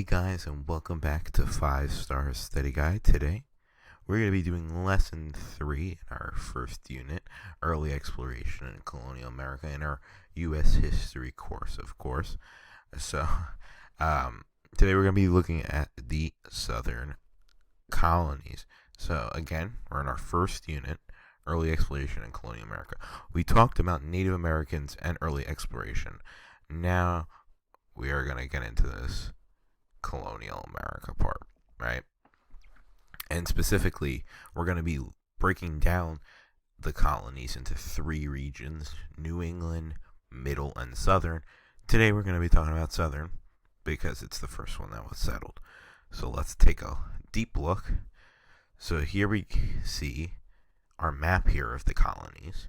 Hey guys, and welcome back to 5 Star Study Guide. Today, we're going to be doing Lesson 3 in our first unit, Early Exploration in Colonial America, in our U.S. History course, of course. So, today we're going to be looking at the Southern Colonies. So, again, we're in our first unit, Early Exploration in Colonial America. We talked about Native Americans and early exploration. Now, we are going to get into this Colonial America part, right? And specifically, we're going to be breaking down the colonies into 3 regions: New England, Middle, and Southern. Today we're going to be talking about Southern because it's the first one that was settled. So let's take a deep look. So here we see our map here of the colonies.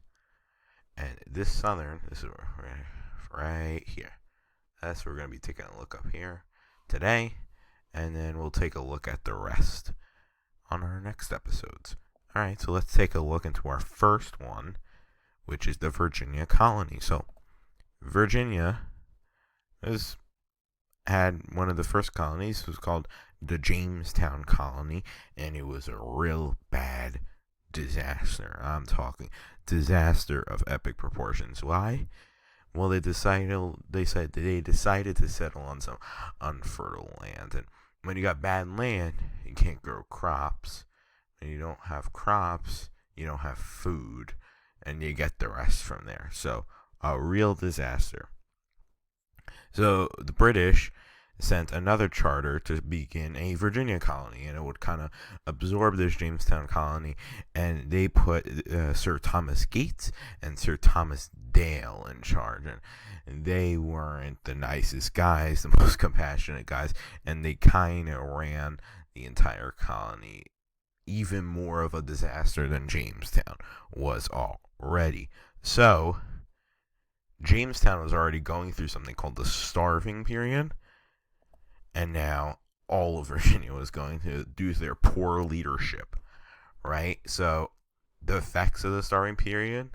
And this Southern, this is right here. That's where we're going to be taking a look up here today, and then we'll take a look at the rest on our next episodes. Alright, so let's take a look into our first one, which is the Virginia colony. So, Virginia had one of the first colonies. It was called the Jamestown colony, and it was a real bad disaster. I'm talking disaster of epic proportions. Why? Well, they decided to settle on some unfertile land, and when you got bad land, you can't grow crops. When you don't have crops, you don't have food, and you get the rest from there. So, a real disaster. So, the British sent another charter to begin a Virginia colony, and it would kind of absorb this Jamestown colony, and they put Sir Thomas Gates and Sir Thomas Dale in charge, and they weren't the nicest guys, the most compassionate guys, and they kind of ran the entire colony even more of a disaster than Jamestown was already. So, Jamestown was already going through something called the starving period, and now all of Virginia was going to due to their poor leadership, right? So, the effects of the starving period,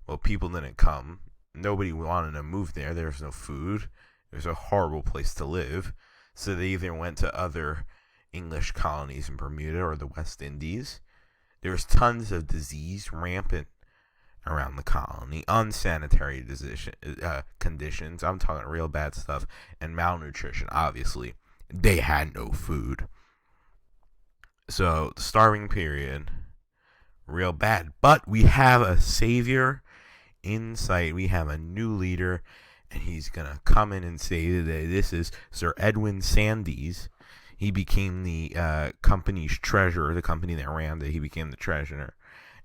well, people didn't come. Nobody wanted to move there. There was no food. It was a horrible place to live. So they either went to other English colonies in Bermuda or the West Indies. There was tons of disease rampant around the colony, unsanitary conditions, I'm talking real bad stuff, and malnutrition, obviously. They had no food. So, the starving period, real bad. But we have a savior in sight. We have a new leader, and he's going to come in and say that this is Sir Edwin Sandys. He became the company's treasurer, the company that ran it, he became the treasurer.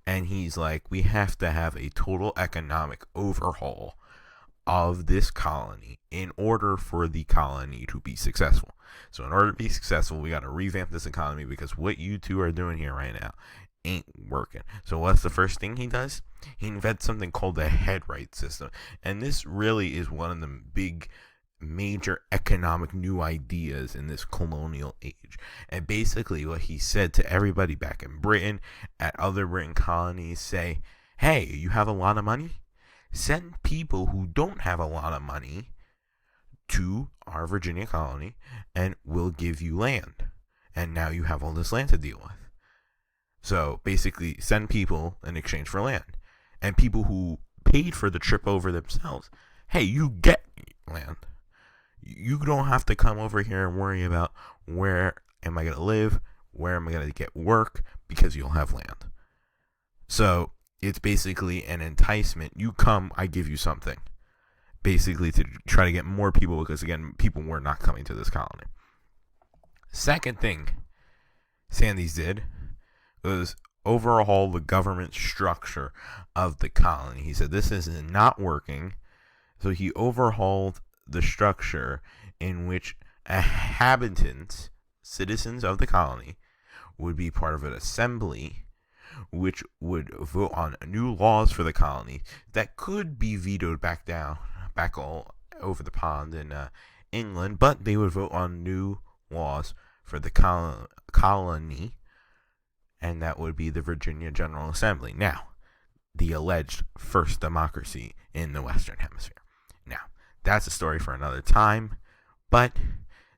And he's like, we have to have a total economic overhaul of this colony in order for the colony to be successful. So in order to be successful, we got to revamp this economy because what you two are doing here right now ain't working. So what's the first thing he does? He invents something called the headright system. And this really is one of the big major economic new ideas in this colonial age. And basically what he said to everybody back in Britain, at other Britain colonies, say, hey, you have a lot of money? Send people who don't have a lot of money to our Virginia colony, and we'll give you land. And now you have all this land to deal with. So basically, send people in exchange for land. And people who paid for the trip over themselves, hey, you get land. You don't have to come over here and worry about where am I going to live, where am I going to get work, because you'll have land. So it's basically an enticement. You come, I give you something. Basically to try to get more people, because again, people were not coming to this colony. Second thing Sandys did was overhaul the government structure of the colony. He said this is not working, so he overhauled the structure in which inhabitants, citizens of the colony, would be part of an assembly which would vote on new laws for the colony that could be vetoed back all over the pond in England, but they would vote on new laws for the colony, and that would be the Virginia General Assembly. Now, the alleged first democracy in the Western Hemisphere. Now, that's a story for another time, but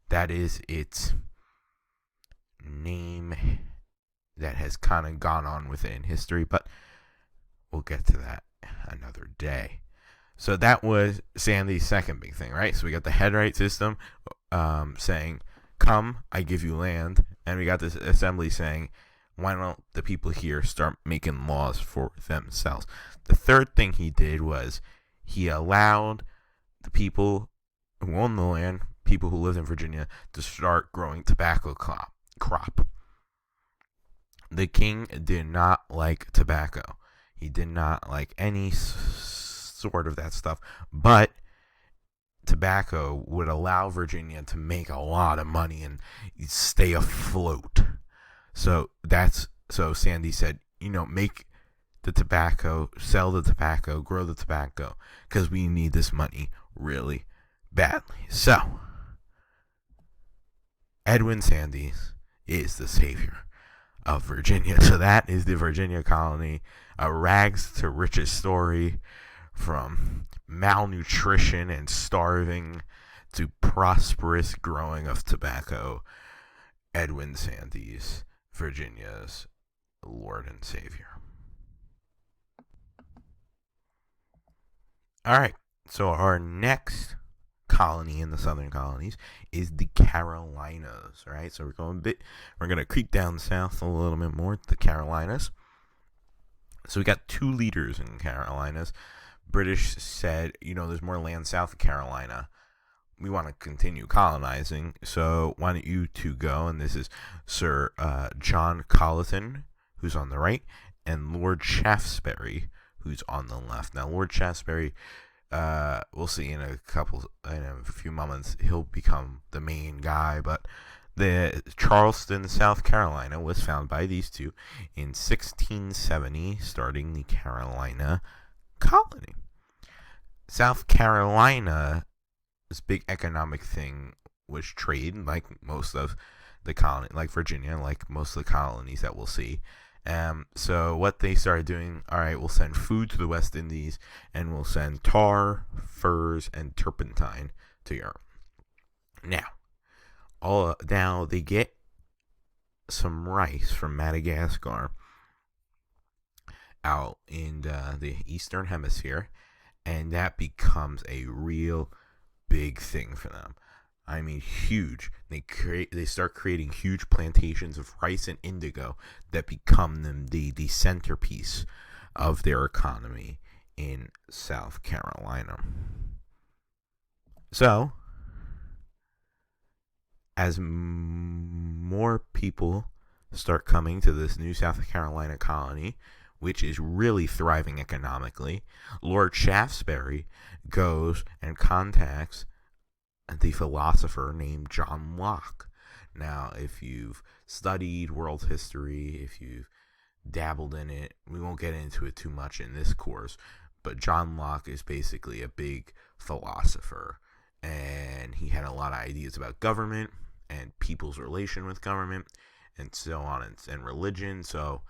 that is its name that has kind of gone on with it in history, but we'll get to that another day. So that was Sandy's second big thing, right? So we got the headright system saying, come, I give you land. And we got this assembly saying, why don't the people here start making laws for themselves? The third thing he did was he allowed the people who owned the land, people who lived in Virginia, to start growing tobacco crop. The king did not like tobacco. He did not like any sort of that stuff, but tobacco would allow Virginia to make a lot of money and stay afloat. So Sandy said, make the tobacco, sell the tobacco, grow the tobacco, because we need this money really badly. So Edwin Sandys is the savior of Virginia. So that is the Virginia colony, a rags to riches story, from malnutrition and starving to prosperous growing of tobacco. Edwin Sandys, Virginia's Lord and Savior. All right, so our next colony in the Southern Colonies is the Carolinas, right? So we're going to creep down south a little bit more to the Carolinas. So we got two leaders in Carolinas. British said, there's more land south of Carolina. We want to continue colonizing, so why don't you two go? And this is Sir John Colleton, who's on the right, and Lord Shaftesbury, who's on the left. Now, Lord Shaftesbury, we'll see in a few moments, he'll become the main guy, but the Charleston, South Carolina, was founded by these two in 1670, starting the Carolina colony. South Carolina's big economic thing was trade, like most of the colony, like Virginia, like most of the colonies that we'll see. So what they started doing, all right, we'll send food to the West Indies, and we'll send tar, furs, and turpentine to Europe. Now they get some rice from Madagascar out in the Eastern Hemisphere, and that becomes a real big thing for them. I mean, huge. They start creating huge plantations of rice and indigo that become the centerpiece of their economy in South Carolina. So, as more people start coming to this new South Carolina colony, which is really thriving economically, Lord Shaftesbury goes and contacts the philosopher named John Locke. Now, if you've studied world history, if you've dabbled in it, we won't get into it too much in this course, but John Locke is basically a big philosopher, and he had a lot of ideas about government and people's relation with government and so on, and religion. So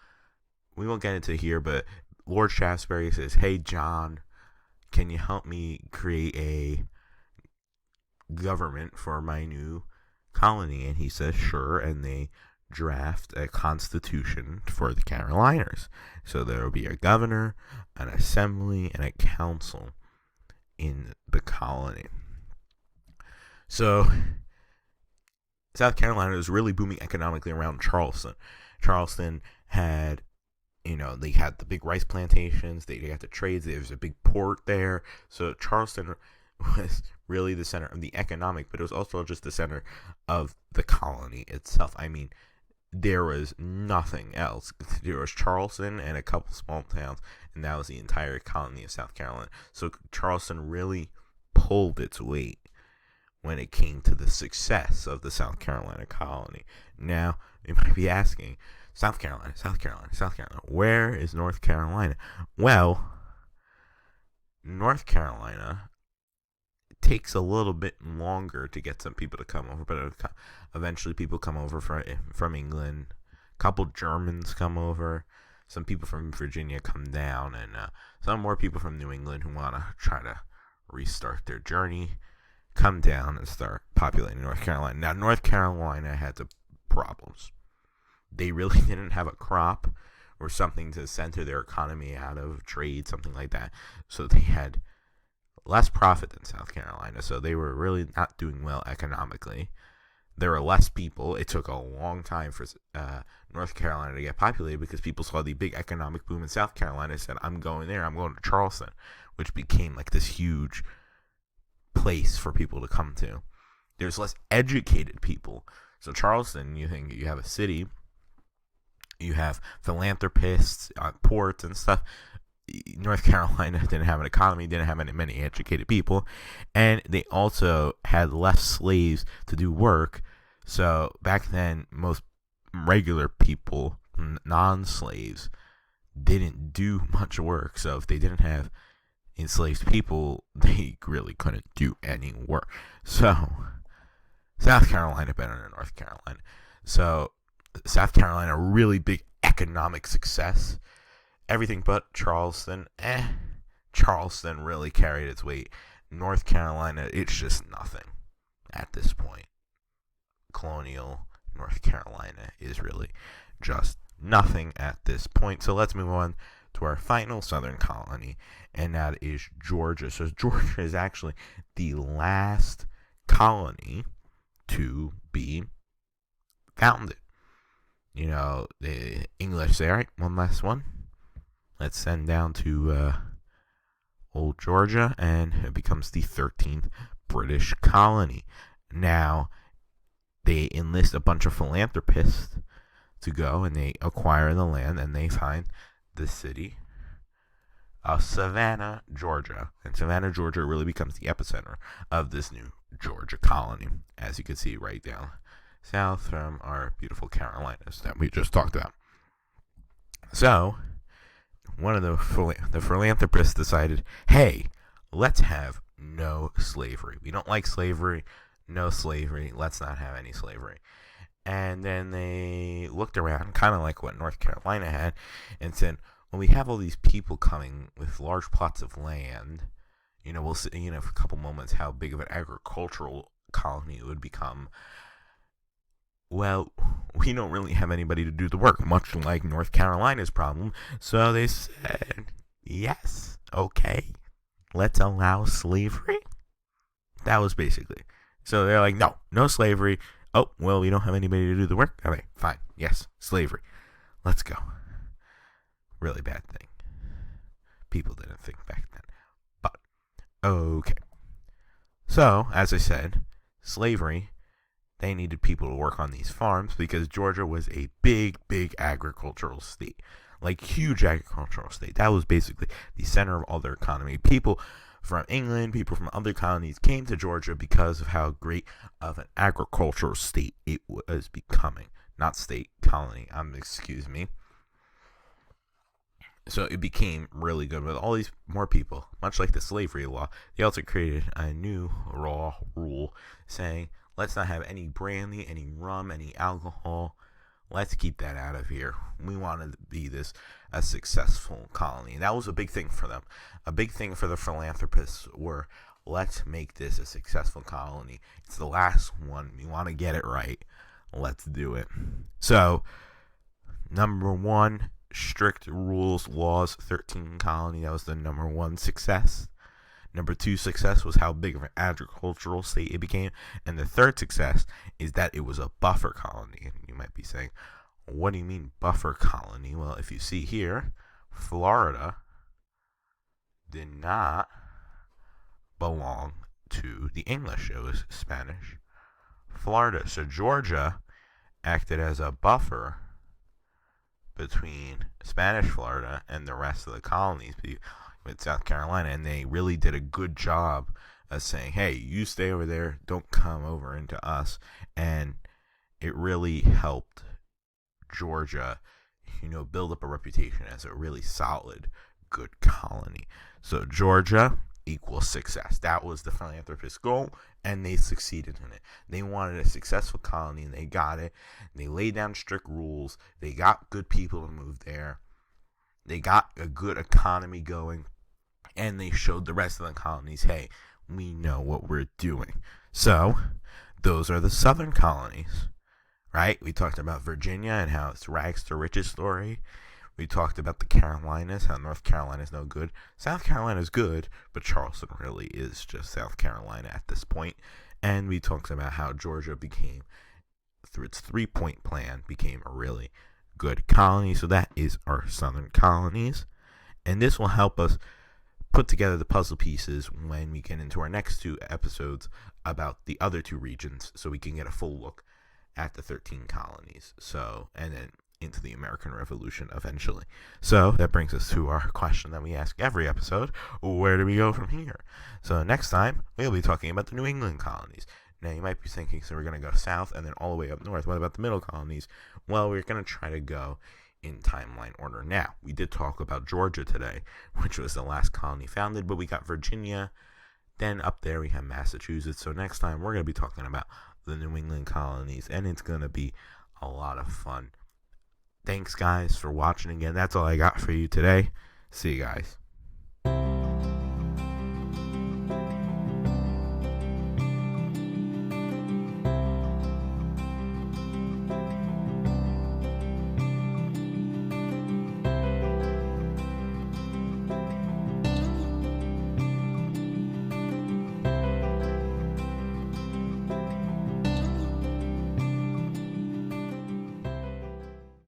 we won't get into it here, but Lord Shaftesbury says, hey, John, can you help me create a government for my new colony? And he says, sure, and they draft a constitution for the Carolinas. So there will be a governor, an assembly, and a council in the colony. So South Carolina was really booming economically around Charleston. Charleston had, they had the big rice plantations, they had the trades, there was a big port there. So Charleston was really the center of the economic, but it was also just the center of the colony itself. I mean, there was nothing else. There was Charleston and a couple small towns, and that was the entire colony of South Carolina. So Charleston really pulled its weight when it came to the success of the South Carolina colony. Now, you might be asking, South Carolina, where is North Carolina? Well, North Carolina takes a little bit longer to get some people to come over, but eventually people come over from England. A couple Germans come over. Some people from Virginia come down, and some more people from New England who want to try to restart their journey come down and start populating North Carolina. Now, North Carolina had the problems. They really didn't have a crop or something to center their economy out of, trade, something like that. So they had less profit than South Carolina. So they were really not doing well economically. There were less people. It took a long time for North Carolina to get populated because people saw the big economic boom in South Carolina and said, I'm going there. I'm going to Charleston, which became like this huge place for people to come to. There's less educated people. So Charleston, you think you have a city, you have philanthropists, ports and stuff. North Carolina didn't have an economy, didn't have many educated people, and they also had less slaves to do work. So back then, most regular people, non-slaves, didn't do much work. So if they didn't have enslaved people, they really couldn't do any work. So South Carolina better than North Carolina. So South Carolina, really big economic success. Everything but Charleston. Charleston really carried its weight. North Carolina, it's just nothing at this point. Colonial North Carolina is really just nothing at this point. So let's move on to our final southern colony, and that is Georgia. So Georgia is actually the last colony to be founded. You know, the English say, all right, one last one. Let's send down to old Georgia, and it becomes the 13th British colony. Now, they enlist a bunch of philanthropists to go, and they acquire the land, and they find the city of Savannah, Georgia. And Savannah, Georgia really becomes the epicenter of this new Georgia colony, as you can see right down south from our beautiful Carolinas that we just talked about. So, one of the philanthropists decided, hey, let's have no slavery. We don't like slavery. No slavery. Let's not have any slavery. And then they looked around, kind of like what North Carolina had, and said, when we have all these people coming with large plots of land, we'll see, for a couple moments how big of an agricultural colony it would become. Well, we don't really have anybody to do the work, much like North Carolina's problem. So they said, yes, okay, let's allow slavery. That was basically. So they're like, no slavery. Oh, well, we don't have anybody to do the work. Okay, fine. Yes, slavery. Let's go. Really bad thing. People didn't think back then. But, okay. So, as I said, slavery, they needed people to work on these farms because Georgia was a big agricultural state. Like, huge agricultural state. That was basically the center of all their economy. People from England, people from other colonies came to Georgia because of how great of an agricultural state it was becoming. Not state, colony, excuse me. So it became really good with all these more people. Much like the slavery law, they also created a new rule saying, let's not have any brandy, any rum, any alcohol. Let's keep that out of here. We wanted to be a successful colony. And that was a big thing for them. A big thing for the philanthropists were, let's make this a successful colony. It's the last one. We want to get it right. Let's do it. So, number one, strict rules, laws, 13 colony. That was the number one success. Number two success was how big of an agricultural state it became. And the third success is that it was a buffer colony. And you might be saying, what do you mean buffer colony? Well, if you see here, Florida did not belong to the English. It was Spanish Florida. So Georgia acted as a buffer between Spanish Florida and the rest of the colonies with South Carolina, and they really did a good job of saying, hey, you stay over there, don't come over into us. And it really helped Georgia, build up a reputation as a really solid, good colony. So Georgia equals success. That was the philanthropist's goal, and they succeeded in it. They wanted a successful colony, and they got it. They laid down strict rules. They got good people to move there. They got a good economy going. And they showed the rest of the colonies, hey, we know what we're doing. So, those are the Southern Colonies, right? We talked about Virginia and how it's rags to riches story. We talked about the Carolinas, how North Carolina is no good. South Carolina is good, but Charleston really is just South Carolina at this point. And we talked about how Georgia became, through its 3-point plan, became a really good colony. So that is our Southern Colonies. And this will help us put together the puzzle pieces when we get into our next 2 episodes about the other 2 regions, so we can get a full look at the 13 colonies. So, and then into the American Revolution eventually. So that brings us to our question that we ask every episode: where do we go from here? So next time we'll be talking about the New England colonies. Now you might be thinking, so we're going to go south and then all the way up north. What about the middle colonies? Well, we're going to try to go in timeline order. Now, we did talk about Georgia today, which was the last colony founded, but we got Virginia. Then up there we have Massachusetts. So next time we're going to be talking about the New England colonies, and it's going to be a lot of fun. Thanks, guys, for watching again. That's all I got for you today. See you guys.